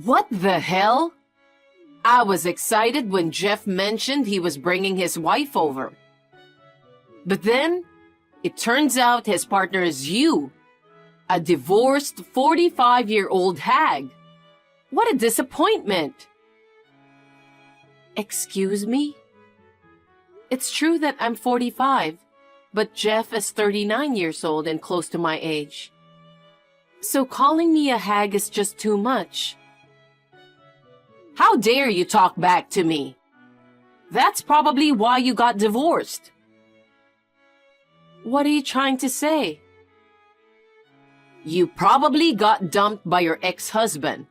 What the hell? I was excited when Jeff mentioned he was bringing his wife over. But then, it turns out his partner is you, a divorced 45-year-old hag. What a disappointment! Excuse me? It's true that I'm 45, but Jeff is 39 years old and close to my age. So calling me a hag is just too much. How dare you talk back to me? That's probably why you got divorced. What are you trying to say? You probably got dumped by your ex-husband.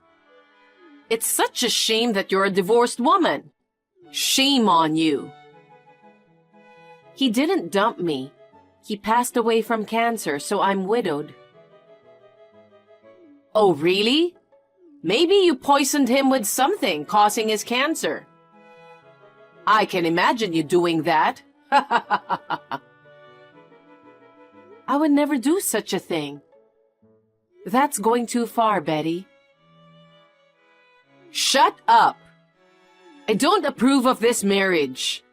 It's such a shame that you're a divorced woman. Shame on you. He didn't dump me. He passed away from cancer, so I'm widowed. Oh, really? Maybe you poisoned him with something causing his cancer. I can imagine you doing that. I would never do such a thing. That's going too far, Betty. Shut up! I don't approve of this marriage.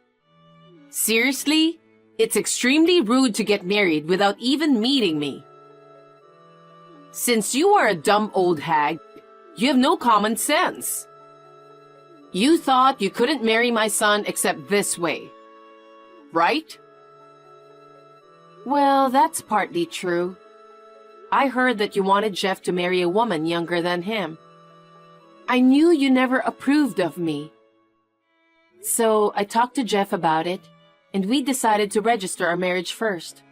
Seriously, it's extremely rude to get married without even meeting me. Since you are a dumb old hag, you have no common sense. You thought you couldn't marry my son except this way, right? Well, that's partly true. I heard that you wanted Jeff to marry a woman younger than him. I knew you never approved of me. So I talked to Jeff about it, and we decided to register our marriage first.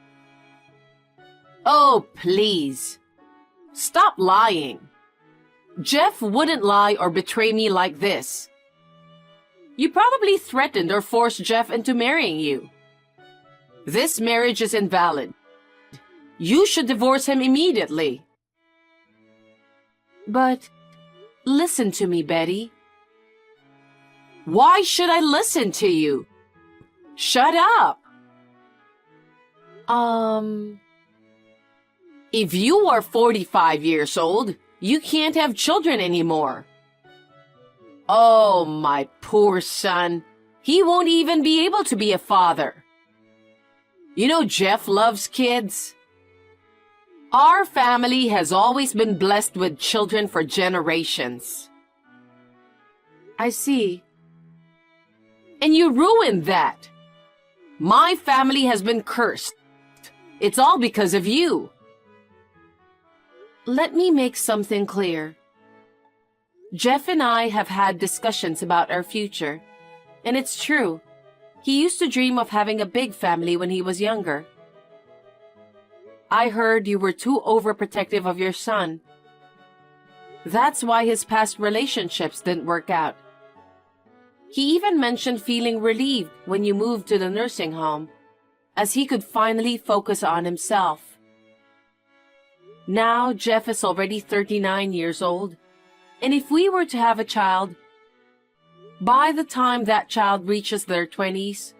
Oh, please. Stop lying. Jeff wouldn't lie or betray me like this. You probably threatened or forced Jeff into marrying you. This marriage is invalid. You should divorce him immediately. But listen to me, Betty. Why should I listen to you? Shut up. If you are 45 years old, you can't have children anymore. Oh, my poor son. He won't even be able to be a father. You know Jeff loves kids. Our family has always been blessed with children for generations. I see. And you ruined that. My family has been cursed. It's all because of you. Let me make something clear. Jeff and I have had discussions about our future, and it's true. He used to dream of having a big family when he was younger. I heard you were too overprotective of your son. That's why his past relationships didn't work out. He even mentioned feeling relieved when you moved to the nursing home, as he could finally focus on himself. Now Jeff is already 39 years old, and if we were to have a child, by the time that child reaches their 20s,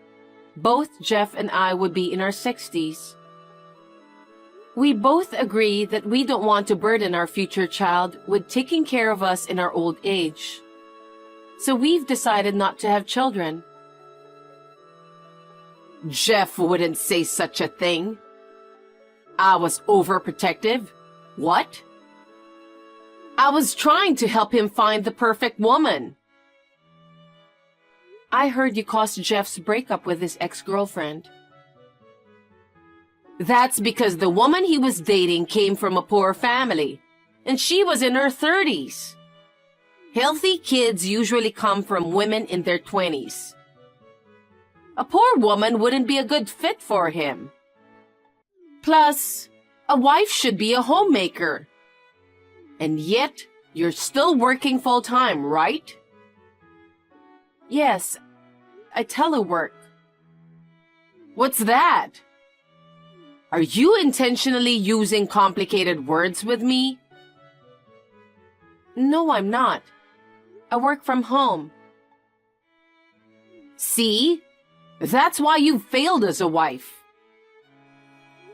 both Jeff and I would be in our 60s. We both agree that we don't want to burden our future child with taking care of us in our old age. So we've decided not to have children. Jeff wouldn't say such a thing. I was overprotective. What? I was trying to help him find the perfect woman. I heard you caused Jeff's breakup with his ex-girlfriend. That's because the woman he was dating came from a poor family, and she was in her 30s. Healthy kids usually come from women in their 20s. A poor woman wouldn't be a good fit for him. Plus, a wife should be a homemaker. And yet, you're still working full-time, right? Yes, I telework. What's that? Are you intentionally using complicated words with me? No, I'm not. I work from home. See? That's why you failed as a wife.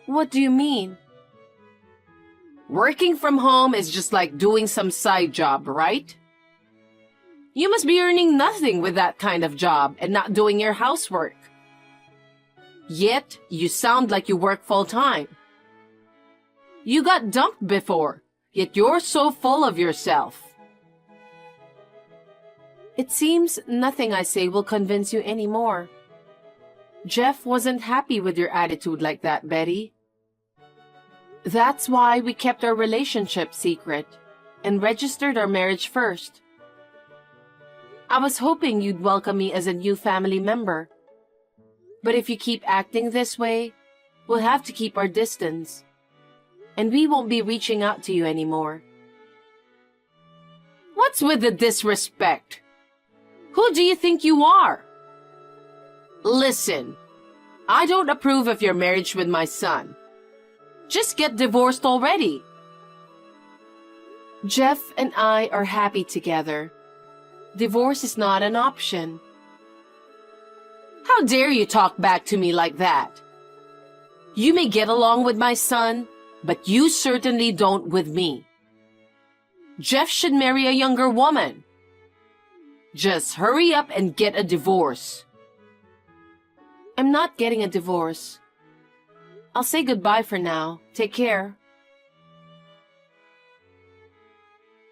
What do you mean? Working from home is just like doing some side job, right? You must be earning nothing with that kind of job and not doing your housework. Yet, you sound like you work full-time. You got dumped before, yet you're so full of yourself. It seems nothing I say will convince you anymore. Jeff wasn't happy with your attitude like that, Betty. That's why we kept our relationship secret and registered our marriage first. I was hoping you'd welcome me as a new family member. But if you keep acting this way, we'll have to keep our distance. And we won't be reaching out to you anymore. What's with the disrespect? Who do you think you are? Listen, I don't approve of your marriage with my son. Just get divorced already. Jeff and I are happy together. Divorce is not an option. How dare you talk back to me like that? You may get along with my son, but you certainly don't with me. Jeff should marry a younger woman. Just hurry up and get a divorce. I'm not getting a divorce. I'll say goodbye for now. Take care.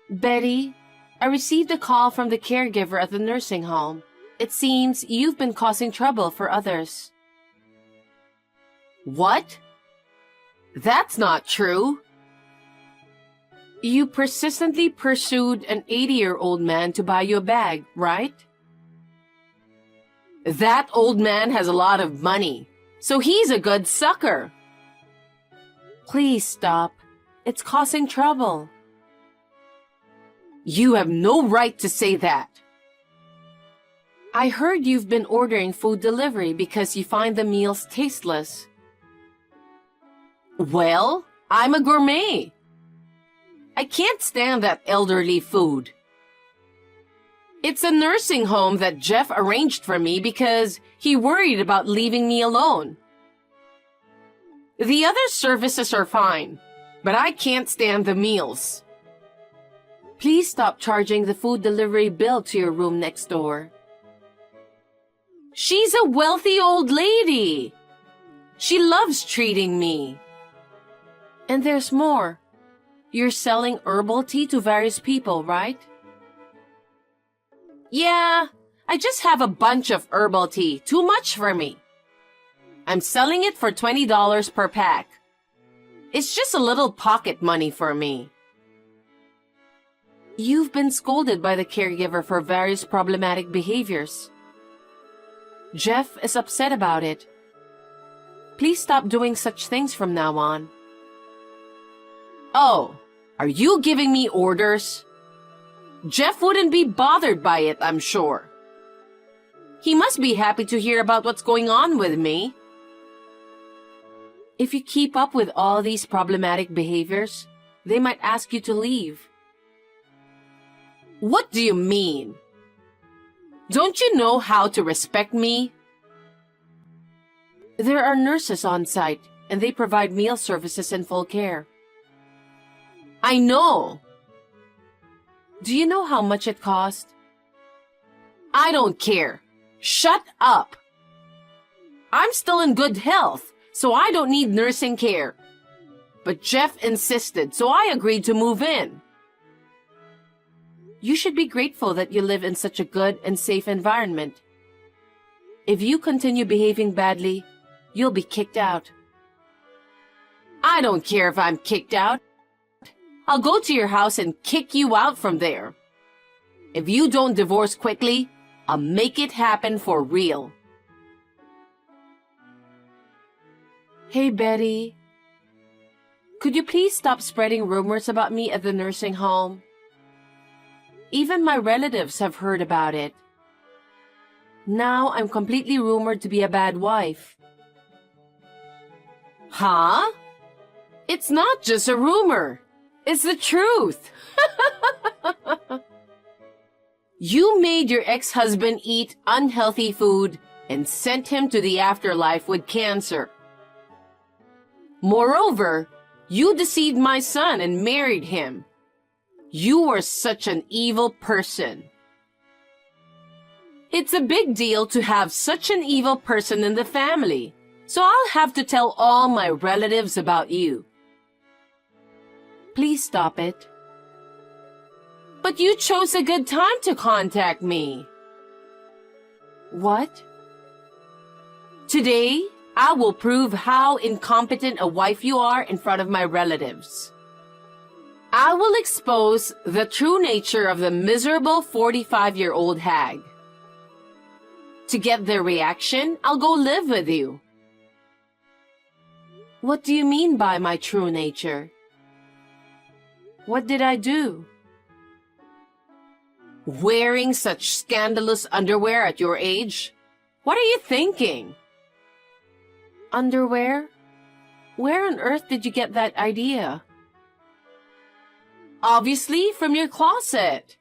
Betty, I received a call from the caregiver at the nursing home. It seems you've been causing trouble for others. What? That's not true. You persistently pursued an 80-year-old man to buy you a bag, right? That old man has a lot of money, so he's a good sucker. Please stop. It's causing trouble. You have no right to say that. I heard you've been ordering food delivery because you find the meals tasteless. Well, I'm a gourmet. I can't stand that elderly food. It's a nursing home that Jeff arranged for me because he worried about leaving me alone. The other services are fine, but I can't stand the meals. Please stop charging the food delivery bill to your room next door. She's a wealthy old lady. She loves treating me. And there's more. You're selling herbal tea to various people, right? Yeah, I just have a bunch of herbal tea. Too much for me. I'm selling it for $20 per pack. It's just a little pocket money for me. You've been scolded by the caregiver for various problematic behaviors. Jeff is upset about it. Please stop doing such things from now on. Oh, are you giving me orders? Jeff wouldn't be bothered by it, I'm sure. He must be happy to hear about what's going on with me. If you keep up with all these problematic behaviors, they might ask you to leave. What do you mean? Don't you know how to respect me? There are nurses on site, and they provide meal services and full care. I know. Do you know how much it cost? I don't care. Shut up. I'm still in good health, so I don't need nursing care. But Jeff insisted, so I agreed to move in. You should be grateful that you live in such a good and safe environment. If you continue behaving badly, you'll be kicked out. I don't care if I'm kicked out. I'll go to your house and kick you out from there. If you don't divorce quickly, I'll make it happen for real. Hey, Betty. Could you please stop spreading rumors about me at the nursing home? Even my relatives have heard about it. Now I'm completely rumored to be a bad wife. Huh? It's not just a rumor. It's the truth. You made your ex-husband eat unhealthy food and sent him to the afterlife with cancer. Moreover, you deceived my son and married him. You are such an evil person. It's a big deal to have such an evil person in the family, so I'll have to tell all my relatives about you. Please stop it. But you chose a good time to contact me. What? Today, I will prove how incompetent a wife you are in front of my relatives. I will expose the true nature of the miserable 45-year-old hag. To get their reaction, I'll go live with you. What do you mean by my true nature? What did I do? Wearing such scandalous underwear at your age? What are you thinking? Underwear? Where on earth did you get that idea? Obviously, from your closet.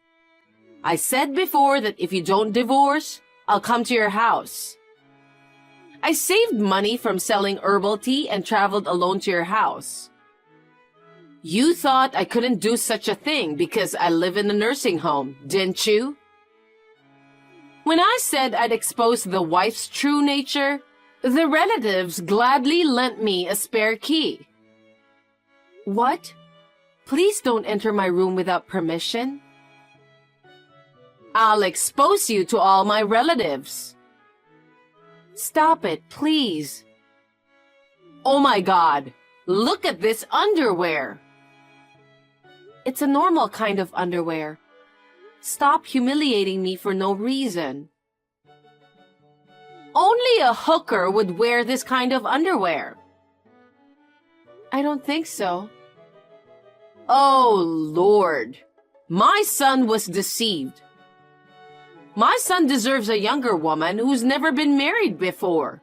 I said before that if you don't divorce, I'll come to your house. I saved money from selling herbal tea and traveled alone to your house. You thought I couldn't do such a thing because I live in a nursing home, didn't you? When I said I'd expose the wife's true nature, the relatives gladly lent me a spare key. What? Please don't enter my room without permission. I'll expose you to all my relatives. Stop it, please. Oh my God, look at this underwear. It's a normal kind of underwear. Stop humiliating me for no reason. Only a hooker would wear this kind of underwear. I don't think so. Oh, Lord. My son was deceived. My son deserves a younger woman who's never been married before.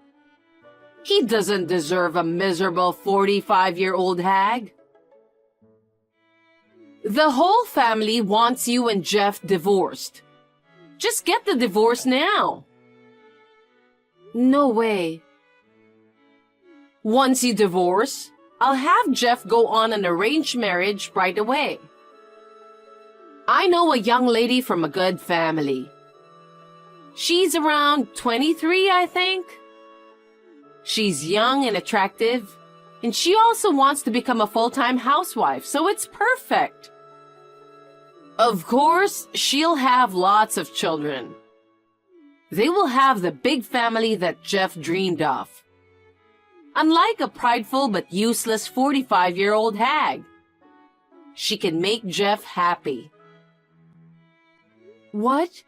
He doesn't deserve a miserable 45-year-old hag. The whole family wants you and Jeff divorced. Just get the divorce now. No way. Once you divorce, I'll have Jeff go on an arranged marriage right away. I know a young lady from a good family. She's around 23, I think. She's young and attractive, and she also wants to become a full-time housewife, so it's perfect. Of course, she'll have lots of children. They will have the big family that Jeff dreamed of. Unlike a prideful but useless 45-year-old hag, she can make Jeff happy. What?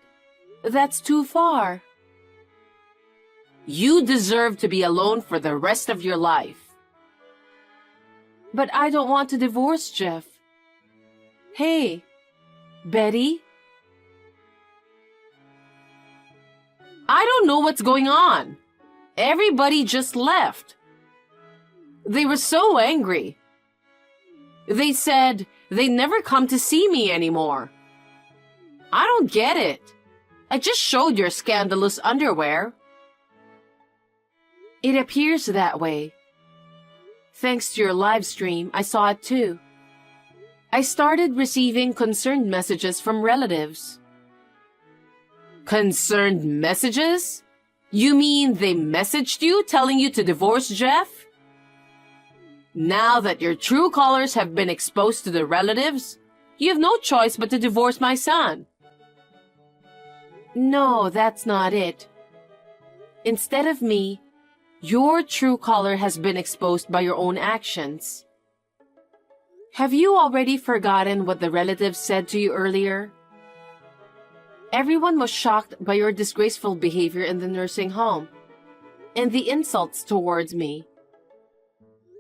That's too far. You deserve to be alone for the rest of your life. But I don't want to divorce Jeff. Hey, Betty? I don't know what's going on. Everybody just left. They were so angry. They said they'd never come to see me anymore. I don't get it. I just showed your scandalous underwear. It appears that way. Thanks to your live stream, I saw it too. I started receiving concerned messages from relatives. Concerned messages? You mean they messaged you telling you to divorce Jeff? Now that your true colors have been exposed to the relatives, you have no choice but to divorce my son. No, that's not it. Instead of me, your true color has been exposed by your own actions. Have you already forgotten what the relatives said to you earlier? Everyone was shocked by your disgraceful behavior in the nursing home and the insults towards me.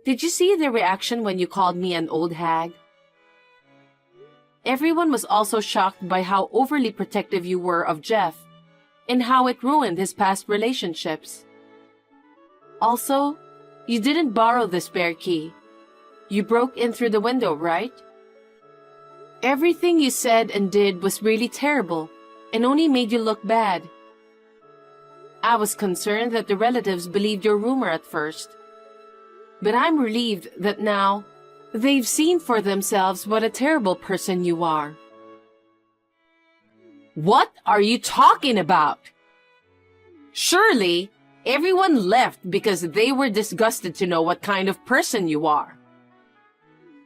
Did you see the reaction when you called me an old hag? Everyone was also shocked by how overly protective you were of Jeff and how it ruined his past relationships. Also, you didn't borrow the spare key. You broke in through the window, right? Everything you said and did was really terrible and only made you look bad. I was concerned that the relatives believed your rumor at first. But I'm relieved that now they've seen for themselves what a terrible person you are. What are you talking about? Surely, everyone left because they were disgusted to know what kind of person you are.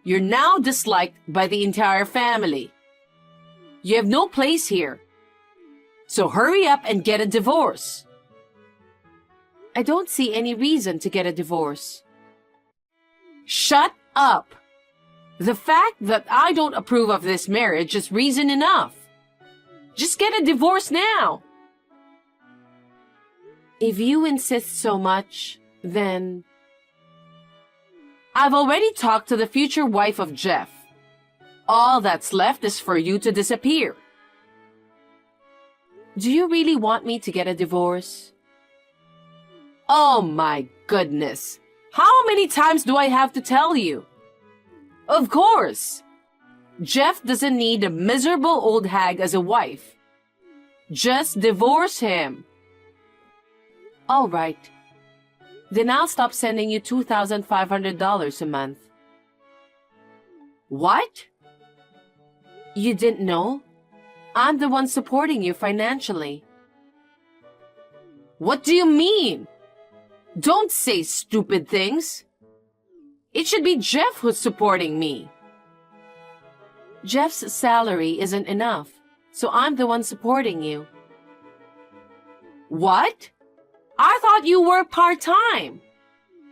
You're now disliked by the entire family. You have no place here. So hurry up and get a divorce. I don't see any reason to get a divorce. Shut up! The fact that I don't approve of this marriage is reason enough. Just get a divorce now. If you insist so much, then... I've already talked to the future wife of Jeff. All that's left is for you to disappear. Do you really want me to get a divorce? Oh my goodness. How many times do I have to tell you? Of course. Jeff doesn't need a miserable old hag as a wife. Just divorce him. All right. Then I'll stop sending you $2,500 a month. What? You didn't know? I'm the one supporting you financially. What do you mean? Don't say stupid things. It should be Jeff who's supporting me. Jeff's salary isn't enough, so I'm the one supporting you. What? I thought you were part-time.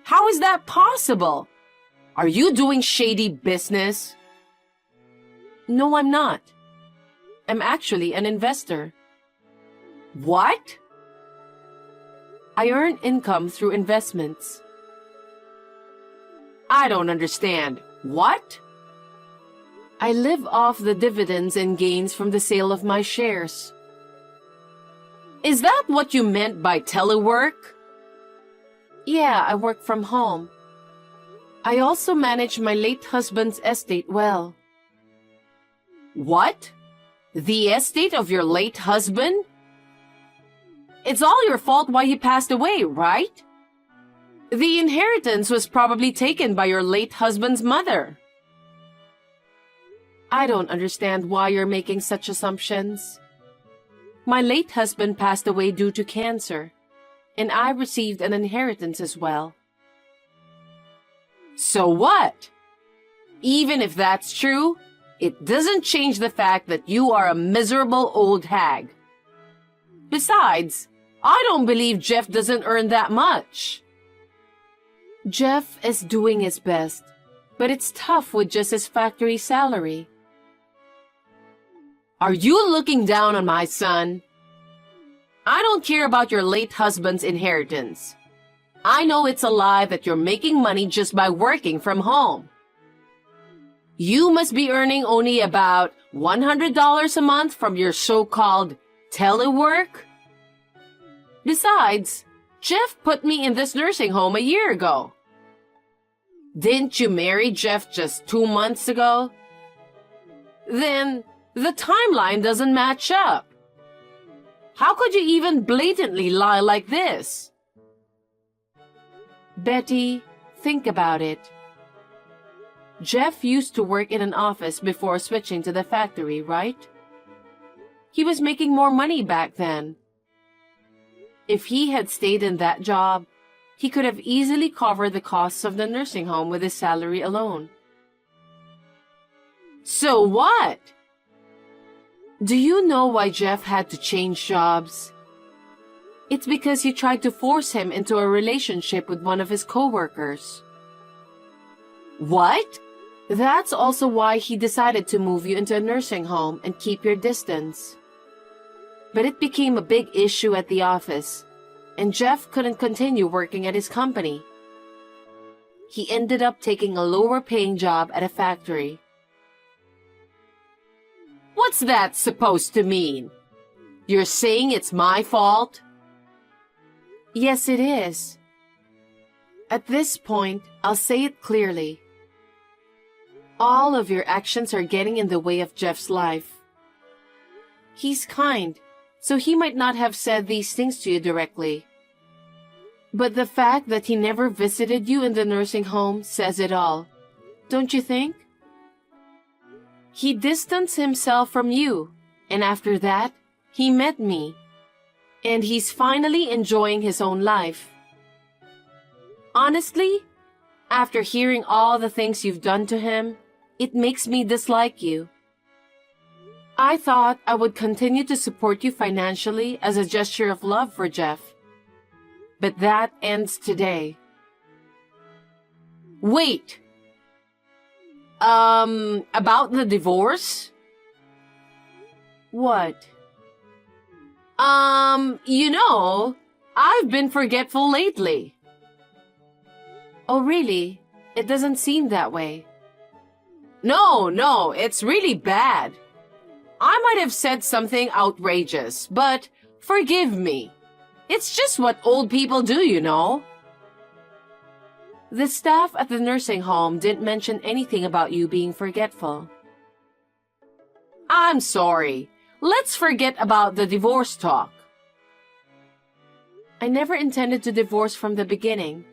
How is that possible? Are you doing shady business? No, I'm not. I'm actually an investor. What? I earn income through investments. I don't understand. What? I live off the dividends and gains from the sale of my shares. Is that what you meant by telework? Yeah, I work from home. I also manage my late husband's estate well. What? The estate of your late husband? It's all your fault why he passed away, right? The inheritance was probably taken by your late husband's mother. I don't understand why you're making such assumptions. My late husband passed away due to cancer, and I received an inheritance as well. So what? Even if that's true, it doesn't change the fact that you are a miserable old hag. Besides, I don't believe Jeff doesn't earn that much. Jeff is doing his best, but it's tough with just his factory salary. Are you looking down on my son? I don't care about your late husband's inheritance. I know it's a lie that you're making money just by working from home. You must be earning only about $100 a month from your so-called telework. Besides, Jeff put me in this nursing home a year ago. Didn't you marry Jeff just 2 months ago? Then the timeline doesn't match up. How could you even blatantly lie like this? Betty, think about it. Jeff used to work in an office before switching to the factory, right? He was making more money back then. If he had stayed in that job, he could have easily covered the costs of the nursing home with his salary alone. So what? Do you know why Jeff had to change jobs? It's because you tried to force him into a relationship with one of his coworkers. What? That's also why he decided to move you into a nursing home and keep your distance. But it became a big issue at the office, and Jeff couldn't continue working at his company. He ended up taking a lower-paying job at a factory. What's that supposed to mean? You're saying it's my fault? Yes, it is. At this point, I'll say it clearly. All of your actions are getting in the way of Jeff's life. He's kind, so he might not have said these things to you directly. But the fact that he never visited you in the nursing home says it all, don't you think? He distanced himself from you, and after that, he met me. And he's finally enjoying his own life. Honestly, after hearing all the things you've done to him, it makes me dislike you. I thought I would continue to support you financially as a gesture of love for Jeff. But that ends today. Wait! About the divorce? What? I've been forgetful lately. Oh, really? It doesn't seem that way. No, it's really bad. I might have said something outrageous, but forgive me. It's just what old people do, you know. The staff at the nursing home didn't mention anything about you being forgetful. I'm sorry. Let's forget about the divorce talk. I never intended to divorce from the beginning.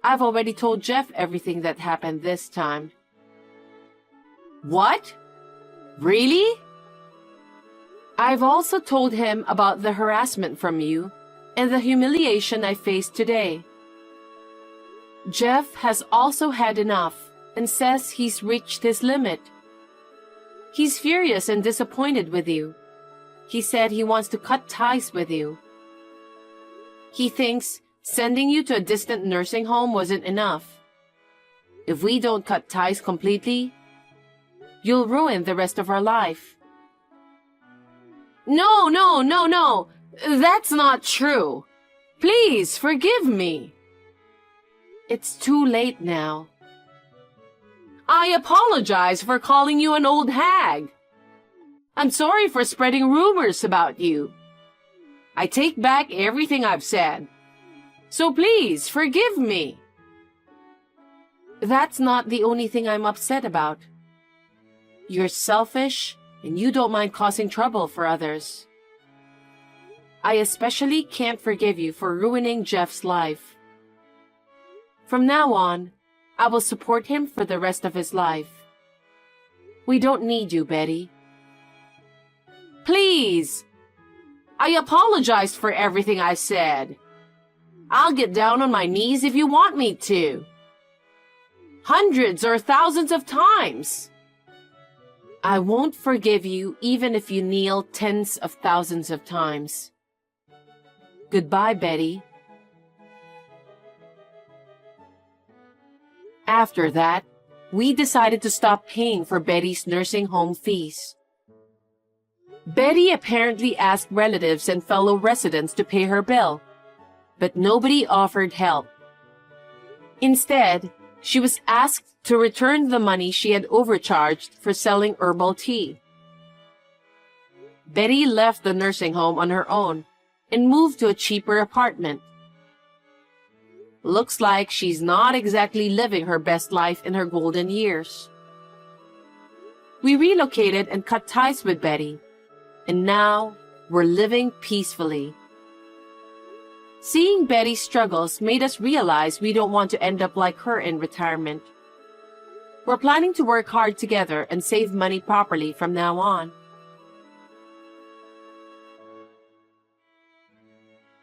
I've already told Jeff everything that happened this time. What? Really? I've also told him about the harassment from you and the humiliation I faced today. Jeff has also had enough and says he's reached his limit. He's furious and disappointed with you. He said he wants to cut ties with you. He thinks sending you to a distant nursing home wasn't enough. If we don't cut ties completely, you'll ruin the rest of our life. No. That's not true. Please forgive me. It's too late now. I apologize for calling you an old hag. I'm sorry for spreading rumors about you. I take back everything I've said. So please forgive me. That's not the only thing I'm upset about. You're selfish and you don't mind causing trouble for others. I especially can't forgive you for ruining Jeff's life. From now on, I will support him for the rest of his life. We don't need you, Betty. Please! I apologize for everything I said. I'll get down on my knees if you want me to. Hundreds or thousands of times. I won't forgive you even if you kneel tens of thousands of times. Goodbye, Betty. After that, we decided to stop paying for Betty's nursing home fees. Betty apparently asked relatives and fellow residents to pay her bill, but nobody offered help. Instead, she was asked to return the money she had overcharged for selling herbal tea. Betty left the nursing home on her own and moved to a cheaper apartment. Looks like she's not exactly living her best life in her golden years. We relocated and cut ties with Betty, and now we're living peacefully. Seeing Betty's struggles made us realize we don't want to end up like her in retirement. We're planning to work hard together and save money properly from now on.